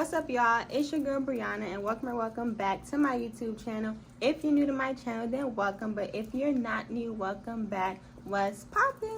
What's up, y'all? It's your girl Brianna, and welcome back to my YouTube channel. If you're new to my channel, then welcome, but if you're not new, welcome back. What's poppin'?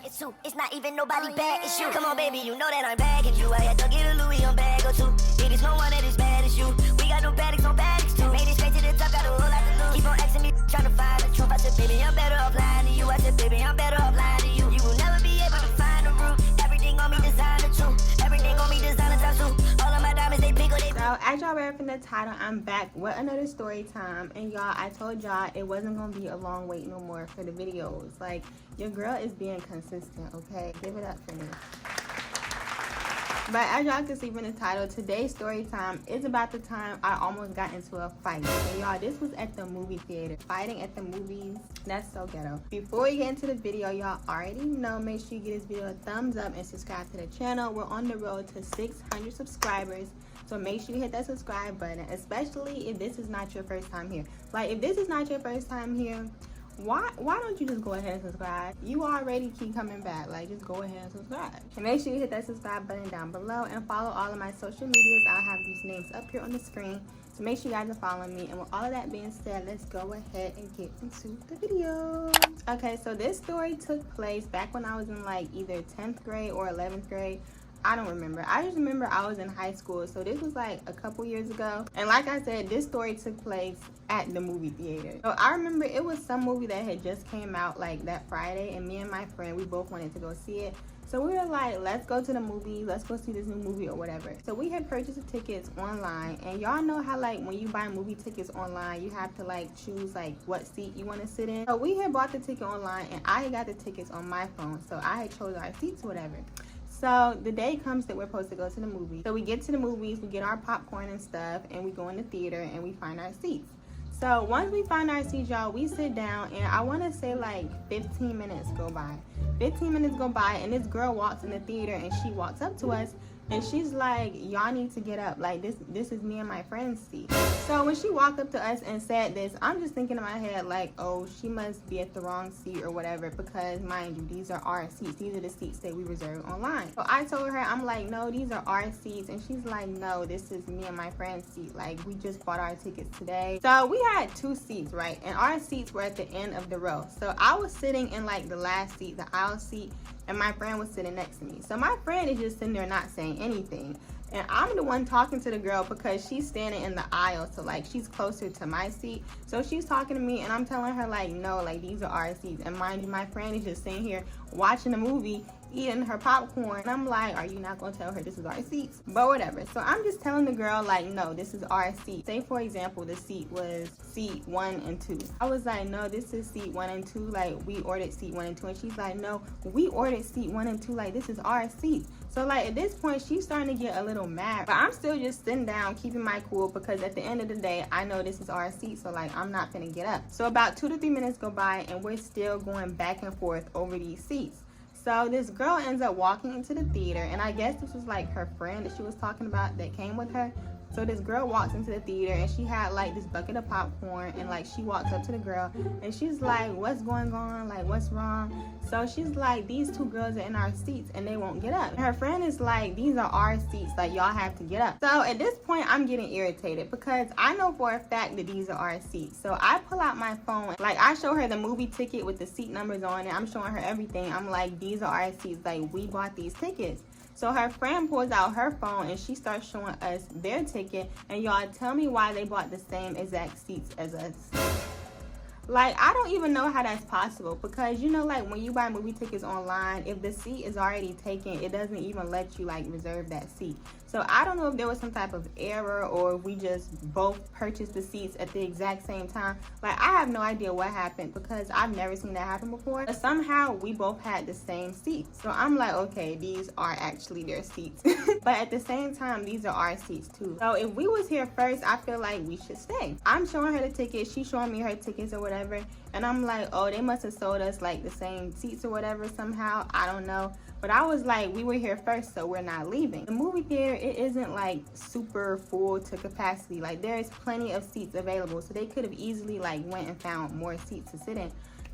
It's you, it's not even nobody bad, it's you. Come on, baby, you know that I'm bagging you. I had to get a Louis on bag or two. It is no one that is bad as you. We got no baddicks on baddicks too. Made it straight to the top, got a whole lot to lose. Keep on asking me, trying to find the truth. I said, baby, I'm better off lying to you. I said, baby, I'm better off lying to you. You will never be able to find the root. Everything on me designer too. Everything on me designer time too. All of my diamonds, they pink or they. So, as y'all read from the title, I'm back with another story time. And y'all, I told y'all it wasn't gonna be a long wait no more for the videos. Like, your girl is being consistent, okay? Give it up for me. But as y'all can see from the title, today's story time is about the time I almost got into a fight. And y'all, this was at the movie theater. Fighting at the movies, that's so ghetto. Before we get into the video, y'all already know, make sure you give this video a thumbs up and subscribe to the channel. We're on the road to 600 subscribers. So make sure you hit that subscribe button, especially if this is not your first time here. Like, if this is not your first time here, why don't you just go ahead and subscribe? You already keep coming back. Like, just go ahead and subscribe. And make sure you hit that subscribe button down below and follow all of my social medias. I'll have these names up here on the screen. So make sure you guys are following me. And with all of that being said, let's go ahead and get into the video. Okay, so this story took place back when I was in like either 10th grade or 11th grade. I don't remember. I just remember I was in high school, so this was like a couple years ago. And like I said, this story took place at the movie theater. So I remember it was some movie that had just came out like that Friday, and me and my friend, we both wanted to go see it. So we were like, let's go to the movie, let's go see this new movie or whatever. So we had purchased the tickets online, and y'all know how like when you buy movie tickets online, you have to like choose like what seat you want to sit in. So we had bought the ticket online, and I had got the tickets on my phone, so I had chosen our seats or whatever. So the day comes that we're supposed to go to the movie. So we get to the movies, we get our popcorn and stuff, and we go in the theater and we find our seats. So once we find our seats, y'all, we sit down, and I want to say like 15 minutes go by. 15 minutes go by, and this girl walks in the theater, and she walks up to us, and she's like, y'all need to get up. Like, this is me and my friend's seat. So when she walked up to us and said this, I'm just thinking in my head like, oh, she must be at the wrong seat or whatever, because mind you, these are our seats. These are the seats that we reserved online. So I told her, I'm like, no, these are our seats. And she's like, no, this is me and my friend's seat. Like, we just bought our tickets today. So we had two seats, right? And our seats were at the end of the row. So I was sitting in like the last seat, the aisle seat, and my friend was sitting next to me. So my friend is just sitting there not saying anything. And I'm the one talking to the girl because she's standing in the aisle. So like she's closer to my seat. So she's talking to me, and I'm telling her like, no, like these are our seats. And mind you, my friend is just sitting here watching the movie, eating her popcorn. And I'm like, are you not gonna tell her this is our seats? But whatever. So I'm just telling the girl like, no, this is our seat. Say for example, the seat was seat 1 and 2. I was like, no, this is seat 1 and 2. Like, we ordered seat 1 and 2. And she's like, no, we ordered seat 1 and 2. Like, this is our seat. So like at this point, she's starting to get a little mad, but I'm still just sitting down, keeping my cool, because at the end of the day, I know this is our seat. So like, I'm not gonna get up. So about 2 to 3 minutes go by, and we're still going back and forth over these seats. So this girl ends up walking into the theater, and I guess this was like her friend that she was talking about that came with her. So this girl walks into the theater, and she had like this bucket of popcorn, and like she walks up to the girl, and she's like, what's going on? Like, what's wrong? So she's like, these two girls are in our seats and they won't get up. And her friend is like, these are our seats, like y'all have to get up. So at this point, I'm getting irritated because I know for a fact that these are our seats. So I pull out my phone, like I show her the movie ticket with the seat numbers on it. I'm showing her everything. I'm like, these are our seats, like we bought these tickets. So her friend pulls out her phone, and she starts showing us their ticket. And y'all, tell me why they bought the same exact seats as us. Like, I don't even know how that's possible, because you know, like when you buy movie tickets online, if the seat is already taken, it doesn't even let you like reserve that seat. So I don't know if there was some type of error, or if we just both purchased the seats at the exact same time. Like, I have no idea what happened, because I've never seen that happen before. But somehow we both had the same seats. So I'm like, okay, these are actually their seats. But at the same time, these are our seats too. So if we was here first, I feel like we should stay. I'm showing her the tickets, she's showing me her tickets or whatever. And I'm like, oh, they must have sold us like the same seats or whatever somehow. I don't know. But I was like, we were here first, so we're not leaving. The movie theater, it isn't like super full to capacity. Like, there's plenty of seats available, so they could have easily like went and found more seats to sit in.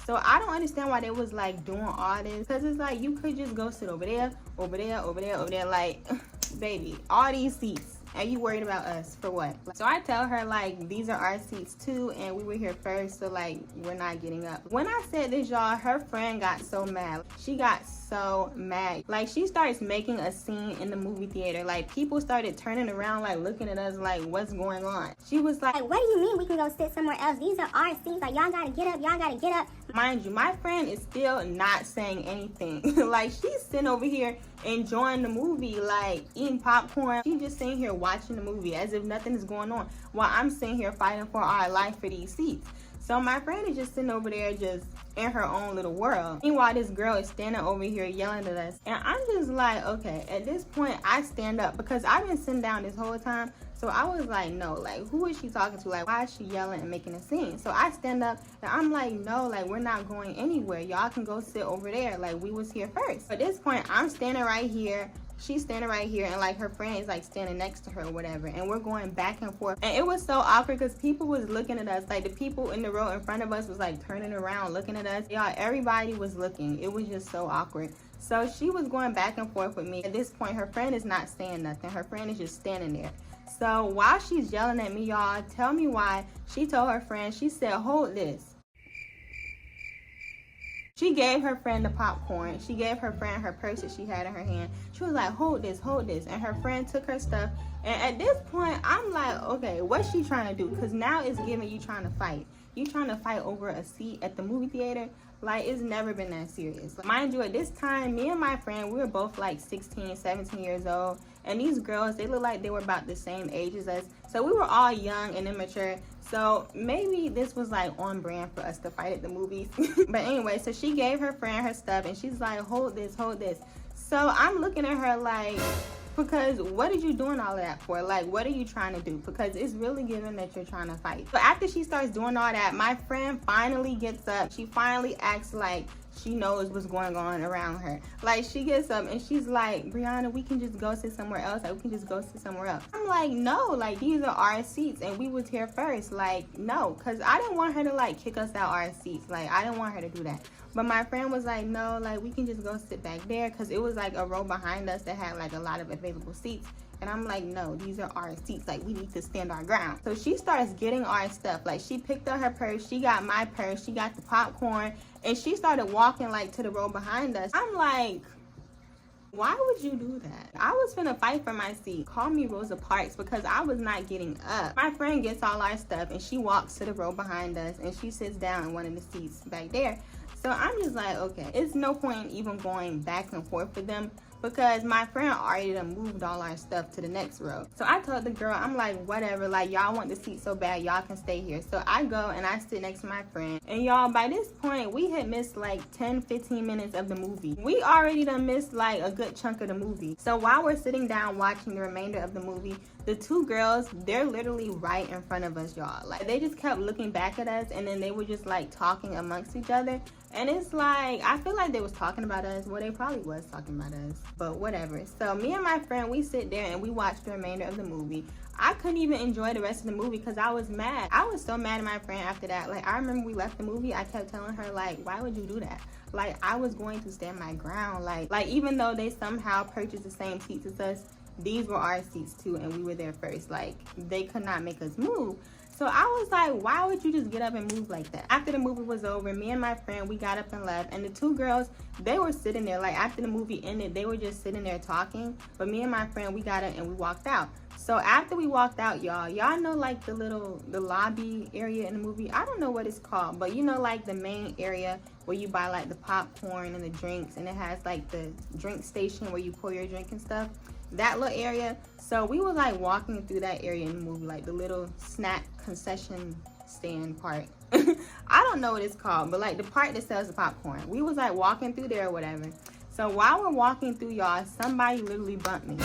So I don't understand why they was like doing all this, because it's like you could just go sit over there, over there, over there, over there. Like, baby, all these seats. And you worried about us for what? So I tell her, like, these are our seats too, and we were here first, so like, we're not getting up. When I said this, y'all, her friend got so mad. She got so mad. Like, she starts making a scene in the movie theater. Like, people started turning around, like, looking at us like, what's going on? She was like, what do you mean we can go sit somewhere else? These are our seats. Like, y'all gotta get up. Y'all gotta get up. Mind you, my friend is still not saying anything. Like, she's sitting over here enjoying the movie, like eating popcorn. She's just sitting here watching the movie as if nothing is going on, while I'm sitting here fighting for our life for these seats. So my friend is just sitting over there just in her own little world. Meanwhile, this girl is standing over here yelling at us. And I'm just like, okay, at this point, I stand up because I've been sitting down this whole time. So I was like, no, like, who is she talking to? Like, why is she yelling and making a scene? So I stand up and I'm like, no, like, we're not going anywhere. Y'all can go sit over there. Like, we was here first. At this point, I'm standing right here. She's standing right here, and like her friend is like standing next to her or whatever, and we're going back and forth. And it was so awkward because people was looking at us. Like, the people in the row in front of us was like turning around looking at us. Y'all, everybody was looking. It was just so awkward. So she was going back and forth with me. At this point, her friend is not saying nothing. Her friend is just standing there. So while she's yelling at me, y'all, tell me why. She told her friend, she said, hold this. She gave her friend the popcorn. She gave her friend her purse that she had in her hand. She was like, hold this, hold this. And her friend took her stuff. And at this point, I'm like, okay, what's she trying to do? Because now it's giving you trying to fight. You trying to fight over a seat at the movie theater? Like, it's never been that serious. Like, mind you, at this time, me and my friend, we were both like 16, 17 years old. And these girls, they look like they were about the same age as us. So we were all young and immature. So maybe this was like on brand for us to fight at the movies. But anyway, so she gave her friend her stuff and she's like, hold this, hold this. So I'm looking at her like, because what are you doing all of that for? Like, what are you trying to do? Because it's really given that you're trying to fight. So after she starts doing all that, my friend finally gets up. She finally acts like she knows what's going on around her. Like, she gets up and she's like, Brianna, we can just go sit somewhere else. Like, we can just go sit somewhere else. I'm like, no, like, these are our seats and we was here first. Like, no, because I didn't want her to like kick us out our seats. Like, I didn't want her to do that. But my friend was like, no, like, we can just go sit back there, because it was like a row behind us that had like a lot of available seats. And I'm like, no, these are our seats. Like, we need to stand our ground. So she starts getting our stuff. Like, she picked up her purse. She got my purse. She got the popcorn. And she started walking like to the row behind us. I'm like, why would you do that? I was finna fight for my seat. Call me Rosa Parks, because I was not getting up. My friend gets all our stuff and she walks to the row behind us and she sits down in one of the seats back there. So I'm just like, okay, it's no point even going back and forth with them, because my friend already done moved all our stuff to the next row. So I told the girl, I'm like, whatever, like, y'all want the seat so bad, y'all can stay here. So I go and I sit next to my friend. And y'all, by this point, we had missed like 10-15 minutes of the movie. We already done missed like a good chunk of the movie. So while we're sitting down watching the remainder of the movie, the two girls, they're literally right in front of us, y'all. Like, they just kept looking back at us, and then they were just like talking amongst each other. And it's like, I feel like they was talking about us. Well, they probably was talking about us, but whatever. So me and my friend, we sit there and we watch the remainder of the movie. I couldn't even enjoy the rest of the movie because I was mad. I was so mad at my friend after that. Like, I remember we left the movie, I kept telling her, like, why would you do that? Like, I was going to stand my ground. Like even though they somehow purchased the same seats as us, these were our seats too, and we were there first. Like, they could not make us move. So I was like, why would you just get up and move like that? After the movie was over, me and my friend, we got up and left. And the two girls, they were sitting there. Like, after the movie ended, they were just sitting there talking. But me and my friend, we got up and we walked out. So after we walked out, y'all know like the lobby area in the movie? I don't know what it's called, but you know, like the main area where you buy like the popcorn and the drinks, and it has like the drink station where you pour your drink and stuff. That little area. So we were like walking through that area in the movie, like the little snack concession stand part. I don't know what it's called, but like the part that sells the popcorn. We was like walking through there or whatever. So while we're walking through, y'all, somebody literally bumped me.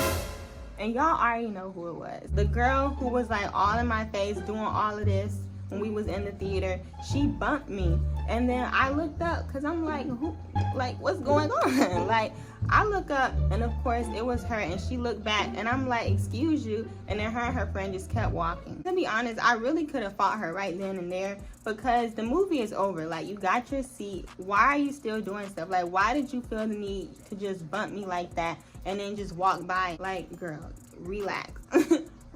And y'all already know who it was. The girl who was like all in my face doing all of this when we was in the theater, she bumped me. And then I looked up because I'm like, who, like, what's going on? Like, I look up and of course it was her, and she looked back and I'm like, excuse you. And then her and her friend just kept walking. To be honest, I really could have fought her right then and there, because the movie is over. Like, you got your seat. Why are you still doing stuff? Like, why did you feel the need to just bump me like that and then just walk by. Like, girl, relax.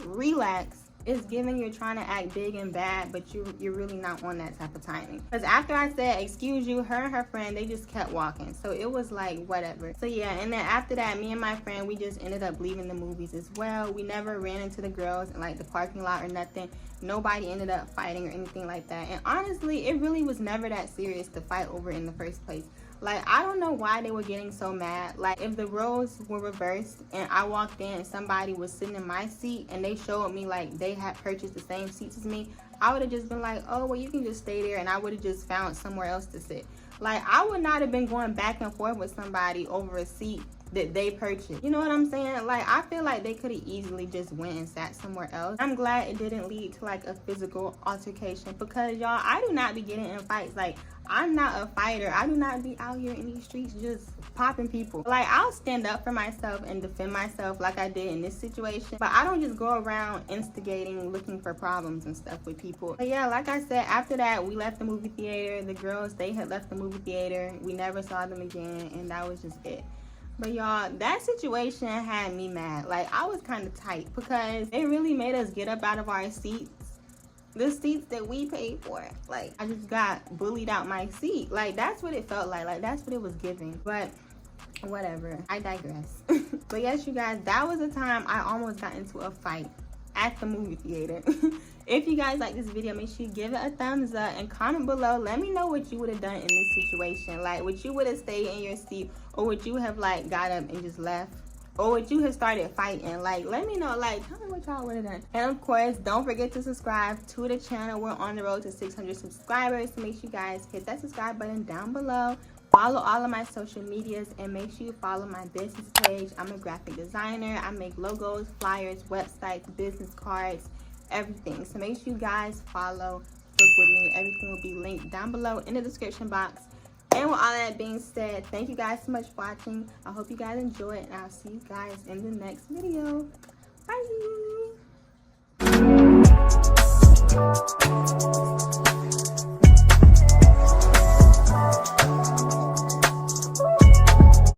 Relax. It's giving you're trying to act big and bad, but you're really not on that type of timing. Because after I said, excuse you, her and her friend, they just kept walking. So it was like, whatever. So yeah, and then after that, me and my friend, we just ended up leaving the movies as well. We never ran into the girls in like the parking lot or nothing. Nobody ended up fighting or anything like that. And honestly, it really was never that serious to fight over in the first place. Like, I don't know why they were getting so mad. Like, if the roles were reversed and I walked in and somebody was sitting in my seat and they showed me like they had purchased the same seats as me, I would have just been like, oh, well, you can just stay there, and I would have just found somewhere else to sit. Like, I would not have been going back and forth with somebody over a seat that they purchased. You know what I'm saying? Like, I feel like they could have easily just went and sat somewhere else. I'm glad it didn't lead to like a physical altercation, because y'all, I do not be getting in fights. Like, I'm not a fighter. I do not be out here in these streets just popping people. Like, I'll stand up for myself and defend myself like I did in this situation, but I don't just go around instigating, looking for problems and stuff with people. But yeah, like I said, after that, we left the movie theater. The girls, they had left the movie theater. We never saw them again, and that was just it. But y'all, that situation had me mad. Like, I was kind of tight because it really made us get up out of our seats. The seats that we paid for. Like, I just got bullied out my seat. Like, that's what it felt like. Like, that's what it was giving. But whatever, I digress. But yes, you guys, that was the time I almost got into a fight at the movie theater. If you guys like this video, make sure you give it a thumbs up and comment below. Let me know what you would have done in this situation. Like, would you would have stayed in your seat, or would you have like got up and just left? Or would you have started fighting? Like, let me know. Like, tell me what y'all would have done. And of course, don't forget to subscribe to the channel. We're on the road to 600 subscribers. So make sure you guys hit that subscribe button down below. Follow all of my social medias, and make sure you follow my business page. I'm a graphic designer. I make logos, flyers, websites, business cards, everything. So make sure you guys follow, book with me. Everything will be linked down below in the description box. And with all that being said, thank you guys so much for watching. I hope you guys enjoy it, and I'll see you guys in the next video. Bye.